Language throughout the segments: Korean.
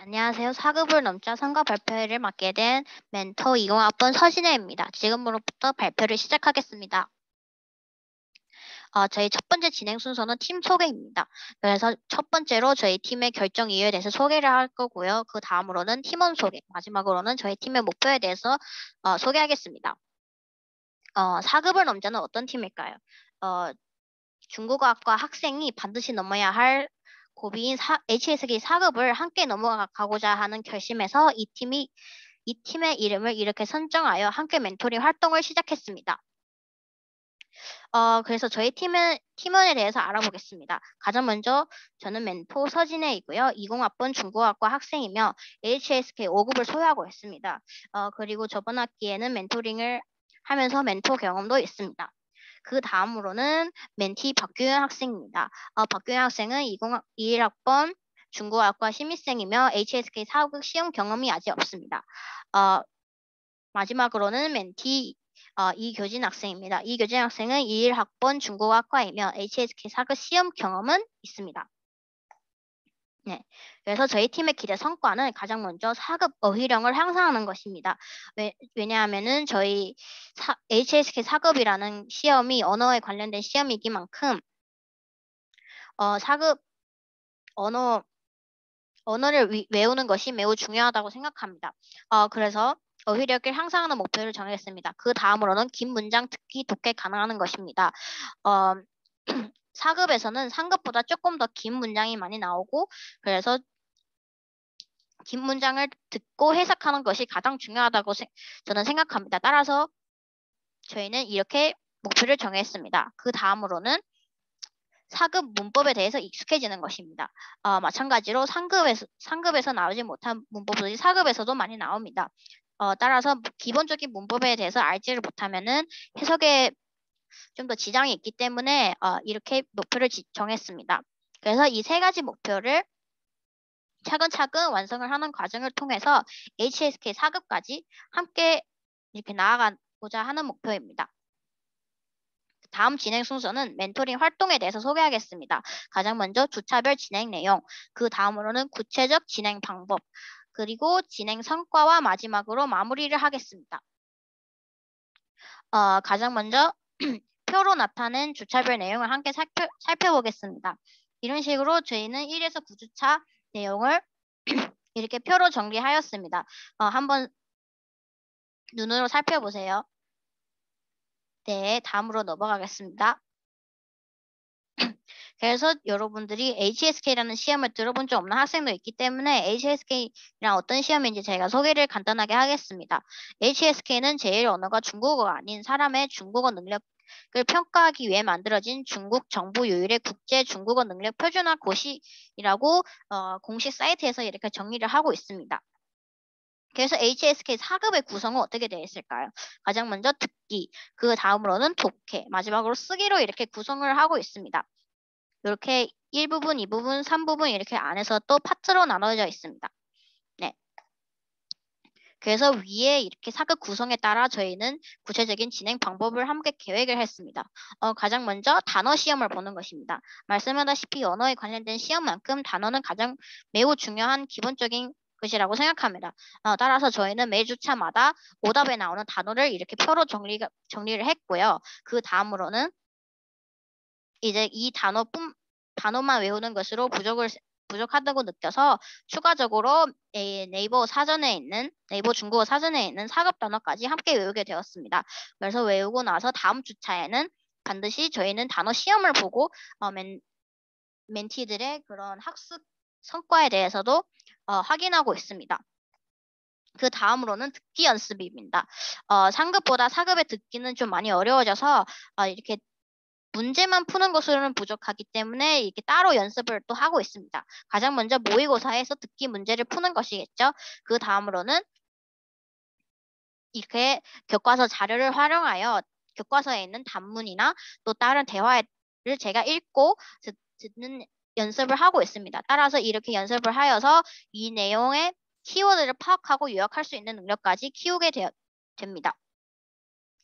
안녕하세요. 4급을 넘자 선거 발표회를 맡게 된 멘토 20학번 서진혜입니다. 지금으로부터 발표를 시작하겠습니다. 저희 첫 번째 진행 순서는 팀 소개입니다. 그래서 첫 번째로 저희 팀의 결정 이유에 대해서 소개를 할 거고요. 그 다음으로는 팀원 소개, 마지막으로는 저희 팀의 목표에 대해서 소개하겠습니다. 4급을 넘자는 어떤 팀일까요? 어, 중국어학과 학생이 반드시 넘어야 할 고비인 HSK 4급을 함께 넘어가고자 하는 결심에서 이 팀의 이름을 이렇게 선정하여 함께 멘토링 활동을 시작했습니다. 그래서 저희 팀원에 대해서 알아보겠습니다. 가장 먼저 저는 멘토 서진혜이고요. 20학번 중국어학과 학생이며 HSK 5급을 소유하고 있습니다. 그리고 저번 학기에는 멘토링을 하면서 멘토 경험도 있습니다. 그 다음으로는 멘티 박규현 학생입니다. 박규현 학생은 2021학번 중국어학과 신입생이며 HSK 4급 시험 경험이 아직 없습니다. 마지막으로는 멘티 이교진 학생입니다. 이교진 학생은 21학번 중국어학과이며 HSK 4급 시험 경험은 있습니다. 네, 그래서 저희 팀의 기대 성과는 가장 먼저 4급 어휘력을 향상하는 것입니다. 왜냐하면은 저희 HSK 4급이라는 시험이 언어에 관련된 시험이기만큼 4급 언어를 외우는 것이 매우 중요하다고 생각합니다. 그래서 어휘력을 향상하는 목표를 정했습니다. 그 다음으로는 긴 문장 듣기, 독해 가능하는 것입니다. 4급에서는 3급보다 조금 더 긴 문장이 많이 나오고 그래서 긴 문장을 듣고 해석하는 것이 가장 중요하다고 저는 생각합니다. 따라서 저희는 이렇게 목표를 정했습니다. 그 다음으로는 4급 문법에 대해서 익숙해지는 것입니다. 마찬가지로 3급에서 나오지 못한 문법들이 4급에서도 많이 나옵니다. 따라서 기본적인 문법에 대해서 알지를 못하면은 해석에 좀 더 지장이 있기 때문에 이렇게 목표를 정했습니다. 그래서 이 세 가지 목표를 차근차근 완성을 하는 과정을 통해서 HSK 4급까지 함께 이렇게 나아가고자 하는 목표입니다. 다음 진행 순서는 멘토링 활동에 대해서 소개하겠습니다. 가장 먼저 주차별 진행 내용, 그 다음으로는 구체적 진행 방법, 그리고 진행 성과와 마지막으로 마무리를 하겠습니다. 가장 먼저 표로 나타낸 주차별 내용을 함께 살펴보겠습니다. 이런 식으로 저희는 1에서 9주차 내용을 이렇게 표로 정리하였습니다. 한번 눈으로 살펴보세요. 네, 다음으로 넘어가겠습니다. 그래서 여러분들이 HSK라는 시험을 들어본 적 없는 학생도 있기 때문에 HSK랑 어떤 시험인지 제가 소개를 간단하게 하겠습니다. HSK는 제일 언어가 중국어가 아닌 사람의 중국어 능력을 평가하기 위해 만들어진 중국 정부 유일의 국제 중국어 능력 표준화 고시라고 공식 사이트에서 이렇게 정의를 하고 있습니다. 그래서 HSK 4급의 구성은 어떻게 되어 있을까요? 가장 먼저 듣기, 그 다음으로는 독해, 마지막으로 쓰기로 이렇게 구성을 하고 있습니다. 이렇게 1부분, 2부분, 3부분 이렇게 안에서 또 파트로 나눠져 있습니다. 네. 그래서 위에 이렇게 4급 구성에 따라 저희는 구체적인 진행 방법을 함께 계획을 했습니다. 가장 먼저 단어 시험을 보는 것입니다. 말씀하다시피 언어에 관련된 시험만큼 단어는 가장 매우 중요한 기본적인 것이라고 생각합니다. 따라서 저희는 매주차마다 오답에 나오는 단어를 이렇게 표로 정리를 했고요. 그 다음으로는 이제 이 단어만 외우는 것으로 부족하다고 느껴서 추가적으로 네이버 중국어 사전에 있는 4급 단어까지 함께 외우게 되었습니다. 그래서 외우고 나서 다음 주차에는 반드시 저희는 단어 시험을 보고 멘티들의 그런 학습 성과에 대해서도 확인하고 있습니다. 그 다음으로는 듣기 연습입니다. 3급보다 4급의 듣기는 좀 많이 어려워져서 이렇게 문제만 푸는 것으로는 부족하기 때문에 이렇게 따로 연습을 또 하고 있습니다. 가장 먼저 모의고사에서 듣기 문제를 푸는 것이겠죠. 그 다음으로는 이렇게 교과서 자료를 활용하여 교과서에 있는 단문이나 또 다른 대화를 제가 읽고 듣는 연습을 하고 있습니다. 따라서 이렇게 연습을 하여서 이 내용의 키워드를 파악하고 요약할 수 있는 능력까지 키우게 됩니다.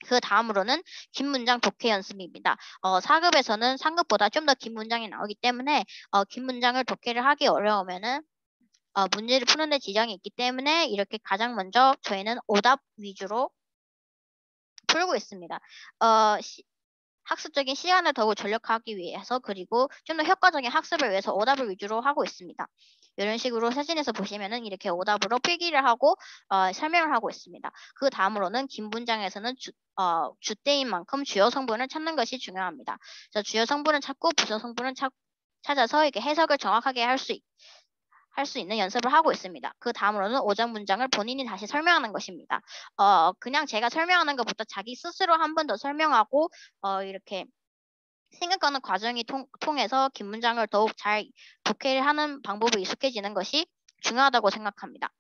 그 다음으로는 긴 문장 독해 연습입니다. 4급에서는 3급보다 좀 더 긴 문장이 나오기 때문에 긴 문장을 독해를 하기 어려우면은 문제를 푸는데 지장이 있기 때문에 이렇게 가장 먼저 저희는 오답 위주로 풀고 있습니다. 학습적인 시간을 더욱 절약하기 위해서 그리고 좀 더 효과적인 학습을 위해서 오답을 위주로 하고 있습니다. 이런 식으로 사진에서 보시면은 이렇게 오답으로 필기를 하고 설명을 하고 있습니다. 그 다음으로는 긴 문장에서는 주때인 만큼 주요 성분을 찾는 것이 중요합니다. 그래서 주요 성분을 찾고 부서 성분을 찾아서 이렇게 해석을 정확하게 할 수 있는 연습을 하고 있습니다. 그 다음으로는 오장 문장을 본인이 다시 설명하는 것입니다. 그냥 제가 설명하는 것보다 자기 스스로 한 번 더 설명하고 이렇게 생각하는 과정이 통해서 긴 문장을 더욱 잘 독해를 하는 방법을 익숙해지는 것이 중요하다고 생각합니다.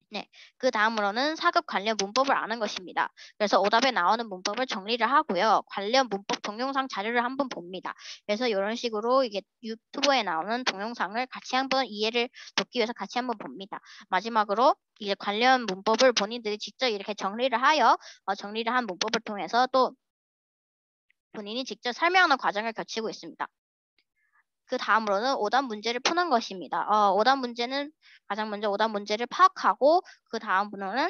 네, 그 다음으로는 사급 관련 문법을 아는 것입니다. 그래서 오답에 나오는 문법을 정리를 하고요. 관련 문법 동영상 자료를 한번 봅니다. 그래서 이런 식으로 이게 유튜브에 나오는 동영상을 같이 한번 이해를 돕기 위해서 같이 한번 봅니다. 마지막으로 이제 관련 문법을 본인들이 직접 이렇게 정리를 하여 정리를 한 문법을 통해서 또 본인이 직접 설명하는 과정을 거치고 있습니다. 그 다음으로는 오답 문제를 푸는 것입니다. 오답 문제는 가장 먼저 오답 문제를 파악하고 그 다음으로는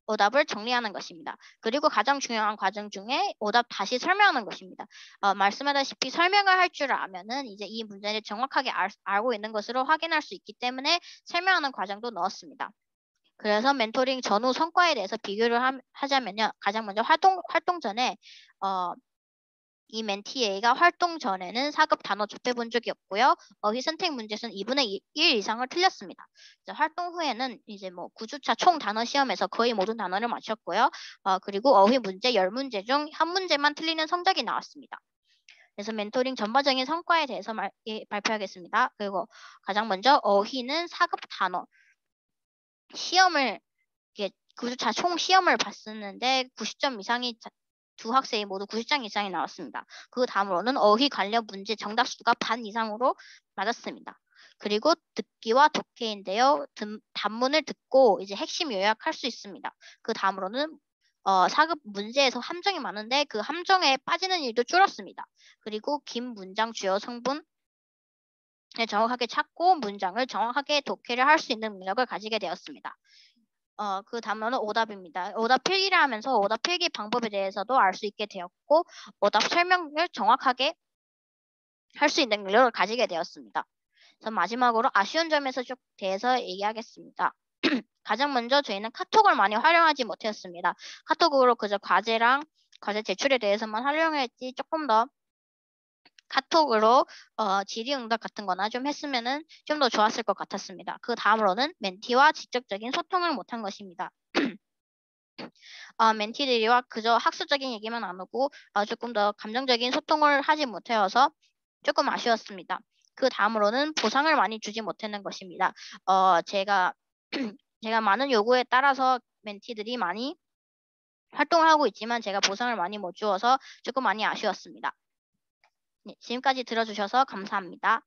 오답을 정리하는 것입니다. 그리고 가장 중요한 과정 중에 오답 다시 설명하는 것입니다. 말씀하다시피 설명을 할 줄 아면은 이제 이 문제를 정확하게 알고 있는 것으로 확인할 수 있기 때문에 설명하는 과정도 넣었습니다. 그래서 멘토링 전후 성과에 대해서 비교를 하자면요. 가장 먼저 활동 전에 이 멘티 A가 활동 전에는 4급 단어 접해본 적이 없고요. 어휘 선택 문제에서는 2분의 1 이상을 틀렸습니다. 이제 활동 후에는 이제 뭐 9주차 총 단어 시험에서 거의 모든 단어를 맞췄고요. 그리고 어휘 문제 10문제 중 한 문제만 틀리는 성적이 나왔습니다. 그래서 멘토링 전반적인 성과에 대해서 발표하겠습니다. 그리고 가장 먼저 어휘는 4급 단어 시험을 이게 9주차 총 시험을 봤었는데 90점 이상이 두 학생이 모두 90점 이상이 나왔습니다. 그 다음으로는 어휘 관련 문제 정답수가 반 이상으로 맞았습니다. 그리고 듣기와 독해인데요. 단문을 듣고 이제 핵심 요약할 수 있습니다. 그 다음으로는 4급 문제에서 함정이 많은데 그 함정에 빠지는 일도 줄었습니다. 그리고 긴 문장 주요 성분 정확하게 찾고 문장을 정확하게 독해를 할 수 있는 능력을 가지게 되었습니다. 그 다음은 오답입니다. 오답 필기를 하면서 오답 필기 방법에 대해서도 알 수 있게 되었고 오답 설명을 정확하게 할 수 있는 능력을 가지게 되었습니다. 그래서 마지막으로 아쉬운 점에서 쭉 대해서 얘기하겠습니다. 가장 먼저 저희는 카톡을 많이 활용하지 못했습니다. 카톡으로 그저 과제 제출에 대해서만 활용했지 조금 더 카톡으로 질의응답 같은 거나 좀 했으면은 좀 더 좋았을 것 같았습니다. 그 다음으로는 멘티와 직접적인 소통을 못한 것입니다. 멘티들이와 그저 학술적인 얘기만 나누고 조금 더 감정적인 소통을 하지 못해서 조금 아쉬웠습니다. 그 다음으로는 보상을 많이 주지 못했는 것입니다. 제가 제가 많은 요구에 따라서 멘티들이 많이 활동을 하고 있지만 제가 보상을 많이 못 주어서 조금 많이 아쉬웠습니다. 네, 지금까지 들어주셔서 감사합니다.